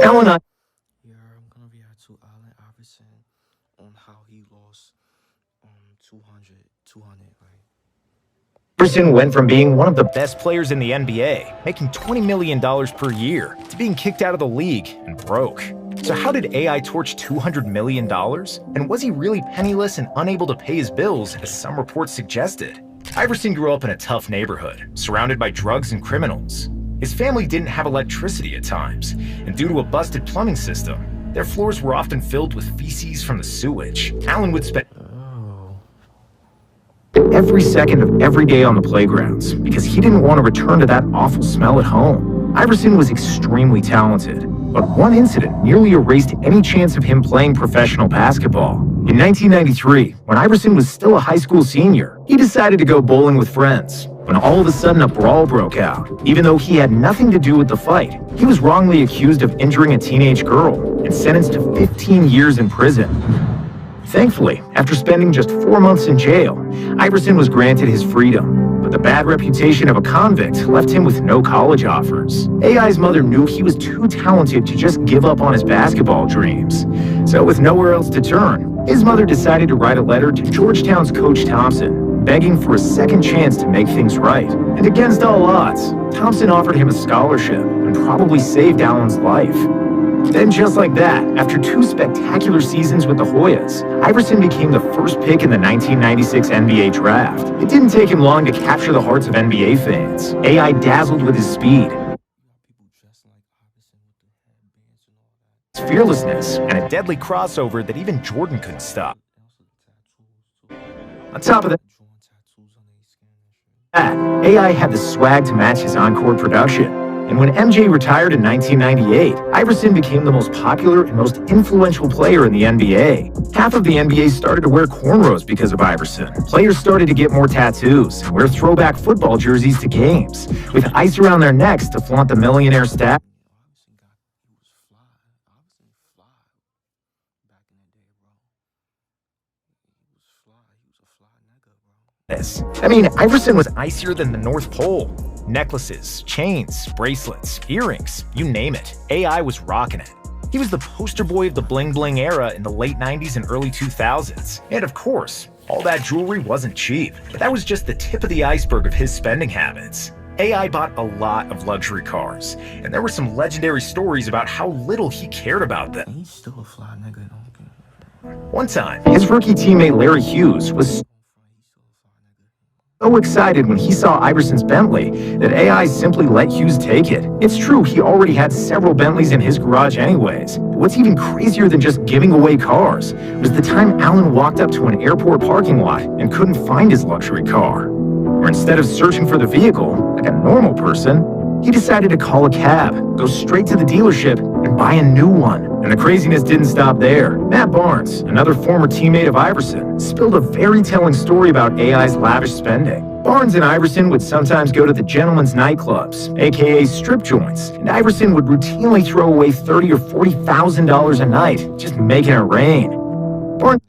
Allen Yeah, I'm gonna react to Allen Iverson on how he lost 200, like. Iverson went from being one of the best players in the NBA, making $20 million per year, to being kicked out of the league and broke. So how did AI torch $200 million? And was he really penniless and unable to pay his bills, as some reports suggested? Iverson grew up in a tough neighborhood, surrounded by drugs and criminals. His family didn't have electricity at times, and due to a busted plumbing system, their floors were often filled with feces from the sewage. Allen would spend every second of every day on the playgrounds because he didn't want to return to that awful smell at home. Iverson was extremely talented, but one incident nearly erased any chance of him playing professional basketball. In 1993, when Iverson was still a high school senior, he decided to go bowling with friends, when all of a sudden a brawl broke out. Even though he had nothing to do with the fight, he was wrongly accused of injuring a teenage girl and sentenced to 15 years in prison. Thankfully, after spending just 4 months in jail, Iverson was granted his freedom, but the bad reputation of a convict left him with no college offers. AI's mother knew he was too talented to just give up on his basketball dreams. So with nowhere else to turn, his mother decided to write a letter to Georgetown's Coach Thompson, begging for a second chance to make things right. And against all odds, Thompson offered him a scholarship and probably saved Allen's life. Then just like that, after 2 spectacular seasons with the Hoyas, Iverson became the first pick in the 1996 NBA draft. It didn't take him long to capture the hearts of NBA fans. AI dazzled with his speed, his fearlessness, and a deadly crossover that even Jordan couldn't stop. On top of that, AI had the swag to match his on-court production. And when MJ retired in 1998, Iverson became the most popular and most influential player in the NBA. Half of the NBA started to wear cornrows because of Iverson. Players started to get more tattoos and wear throwback football jerseys to games, with ice around their necks to flaunt the millionaire status. I mean, Iverson was icier than the North Pole. Necklaces, chains, bracelets, earrings, you name it. AI was rocking it. He was the poster boy of the bling-bling era in the late 90s and early 2000s. And of course, all that jewelry wasn't cheap. But that was just the tip of the iceberg of his spending habits. AI bought a lot of luxury cars, and there were some legendary stories about how little he cared about them. He's still a fly nigga. One time, his rookie teammate Larry Hughes was so excited when he saw Iverson's Bentley that AI simply let Hughes take it. It's true, he already had several Bentleys in his garage anyways. But what's even crazier than just giving away cars was the time Allen walked up to an airport parking lot and couldn't find his luxury car. Or instead of searching for the vehicle, like a normal person, he decided to call a cab, go straight to the dealership, and buy a new one. And the craziness didn't stop there. Matt Barnes, another former teammate of Iverson, spilled a very telling story about AI's lavish spending. Barnes and Iverson would sometimes go to the gentlemen's nightclubs, aka strip joints, and Iverson would routinely throw away $30,000 or $40,000 a night, just making it rain. Barnes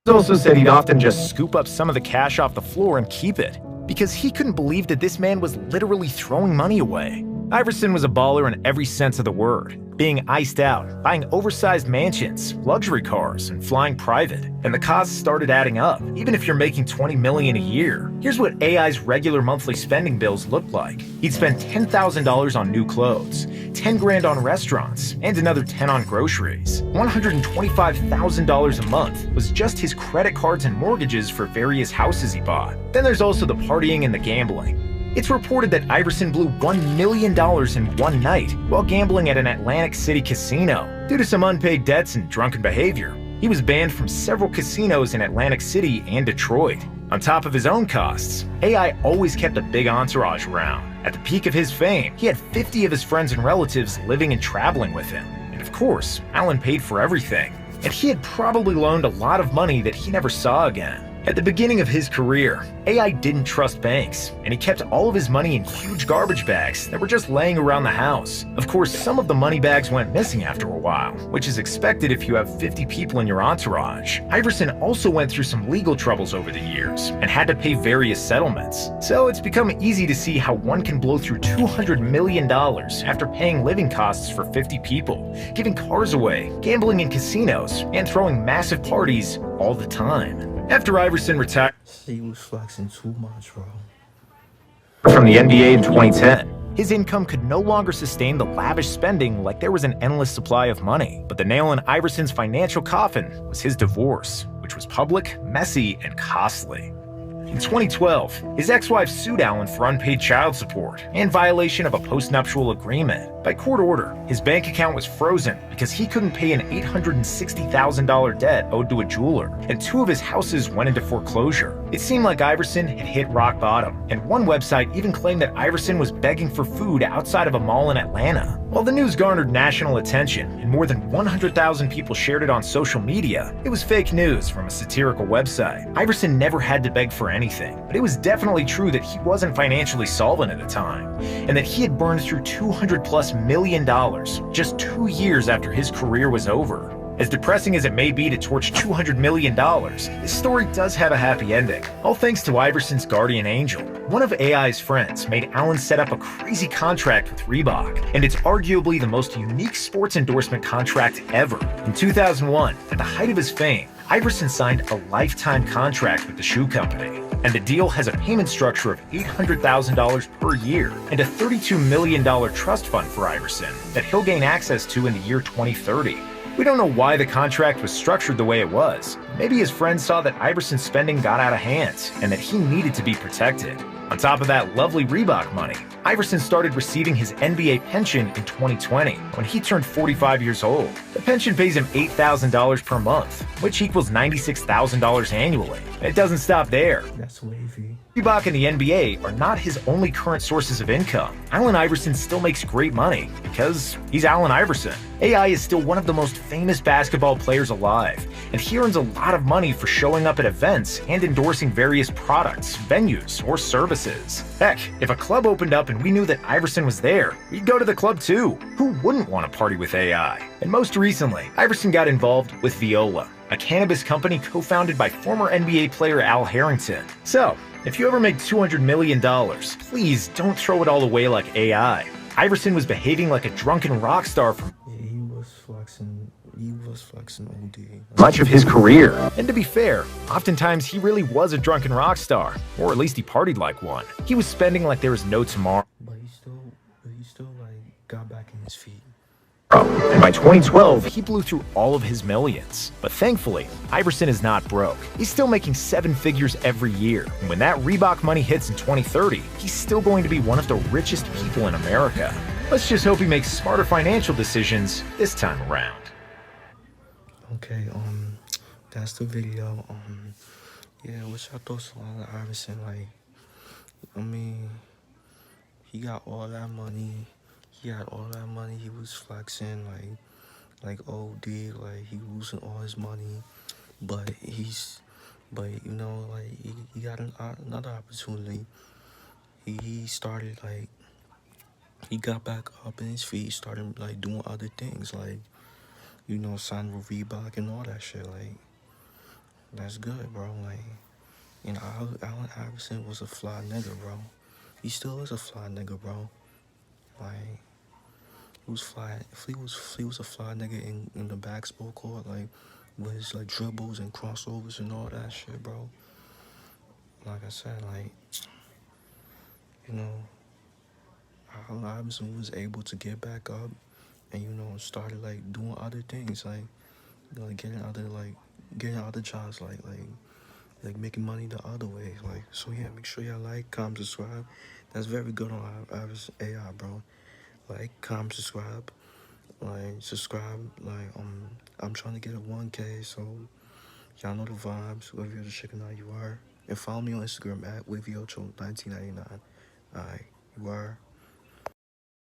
also said he'd often just scoop up some of the cash off the floor and keep it, because he couldn't believe that this man was literally throwing money away. Iverson was a baller in every sense of the word, being iced out, buying oversized mansions, luxury cars, and flying private. And the costs started adding up, even if you're making $20 million a year. Here's what AI's regular monthly spending bills looked like. He'd spend $10,000 on new clothes, $10 grand on restaurants, and another $10 on groceries. $125,000 a month was just his credit cards and mortgages for various houses he bought. Then there's also the partying and the gambling. It's reported that Iverson blew $1 million in one night while gambling at an Atlantic City casino. Due to some unpaid debts and drunken behavior, he was banned from several casinos in Atlantic City and Detroit. On top of his own costs, AI always kept a big entourage around. At the peak of his fame, he had 50 of his friends and relatives living and traveling with him. And of course, Allen paid for everything. And he had probably loaned a lot of money that he never saw again. At the beginning of his career, AI didn't trust banks, and he kept all of his money in huge garbage bags that were just laying around the house. Of course, some of the money bags went missing after a while, which is expected if you have 50 people in your entourage. Iverson also went through some legal troubles over the years and had to pay various settlements. So it's become easy to see how one can blow through $200 million after paying living costs for 50 people, giving cars away, gambling in casinos, and throwing massive parties all the time. After Iverson retired He was flexing too much, bro. from the NBA in 2010, his income could no longer sustain the lavish spending like there was an endless supply of money. But the nail in Iverson's financial coffin was his divorce, which was public, messy, and costly. In 2012, his ex-wife sued Allen for unpaid child support and violation of a postnuptial agreement. By court order, his bank account was frozen because he couldn't pay an $860,000 debt owed to a jeweler, and 2 of his houses went into foreclosure. It seemed like Iverson had hit rock bottom, and one website even claimed that Iverson was begging for food outside of a mall in Atlanta. While the news garnered national attention and more than 100,000 people shared it on social media, it was fake news from a satirical website. Iverson never had to beg for anything, but it was definitely true that he wasn't financially solvent at the time, and that he had burned through $200+ million just 2 years after his career was over. As depressing as it may be to torch $200 million, this story does have a happy ending. All thanks to Iverson's guardian angel. One of AI's friends made Allen set up a crazy contract with Reebok, and it's arguably the most unique sports endorsement contract ever. In 2001, at the height of his fame, Iverson signed a lifetime contract with the shoe company, and the deal has a payment structure of $800,000 per year and a $32 million trust fund for Iverson that he'll gain access to in the year 2030. We don't know why the contract was structured the way it was. Maybe his friends saw that Iverson's spending got out of hand and that he needed to be protected. On top of that lovely Reebok money, Iverson started receiving his NBA pension in 2020 when he turned 45 years old. The pension pays him $8,000 per month, which equals $96,000 annually. It doesn't stop there. That's wavy. Reebok and the NBA are not his only current sources of income. Allen Iverson still makes great money because he's Allen Iverson. AI is still one of the most famous basketball players alive, and he earns a lot of money for showing up at events and endorsing various products, venues, or services. Heck, if a club opened up and we knew that Iverson was there, we'd go to the club too. Who wouldn't want to party with AI? And most recently, Iverson got involved with Viola, a cannabis company co-founded by former NBA player Al Harrington. So, if you ever make $200 million, please don't throw it all away like AI. Iverson was behaving like a drunken rock star from He was flexing OD. much of his career. And to be fair, oftentimes he really was a drunken rock star, or at least he partied like one. He was spending like there was no tomorrow. But he still like got back in his feet. And by 2012, he blew through all of his millions. But thankfully, Iverson is not broke. He's still making 7 figures every year. And when that Reebok money hits in 2030, he's still going to be one of the richest people in America. Let's just hope he makes smarter financial decisions this time around. Okay, that's the video. Yeah, what's your thoughts on Iverson? Like, I mean, he got all that money. He had all that money. He was flexing like OD. Like he losing all his money, but you know, like he got another opportunity. He started like he got back up in his feet, started like doing other things, like, you know, signing with Reebok and all that shit. Like, that's good, bro. Like, you know, Allen Iverson was a fly nigga, bro. He still is a fly nigga, bro. Like, he was fly. If he was a fly nigga in the basketball court, like with his like dribbles and crossovers and all that shit, bro. Like I said, like, you know, Allen Iverson was able to get back up and, you know, started like doing other things, like, you know, getting other jobs, like making money the other ways. Like, so yeah, make sure y'all like, comment, subscribe. That's very good on Iverson AI, bro. Like, comment, subscribe. Like, subscribe. Like, I'm trying to get a 1K, so y'all know the vibes. Whoever you're checking out, you are. And follow me on Instagram at WavyoCho1999. Alright, you are.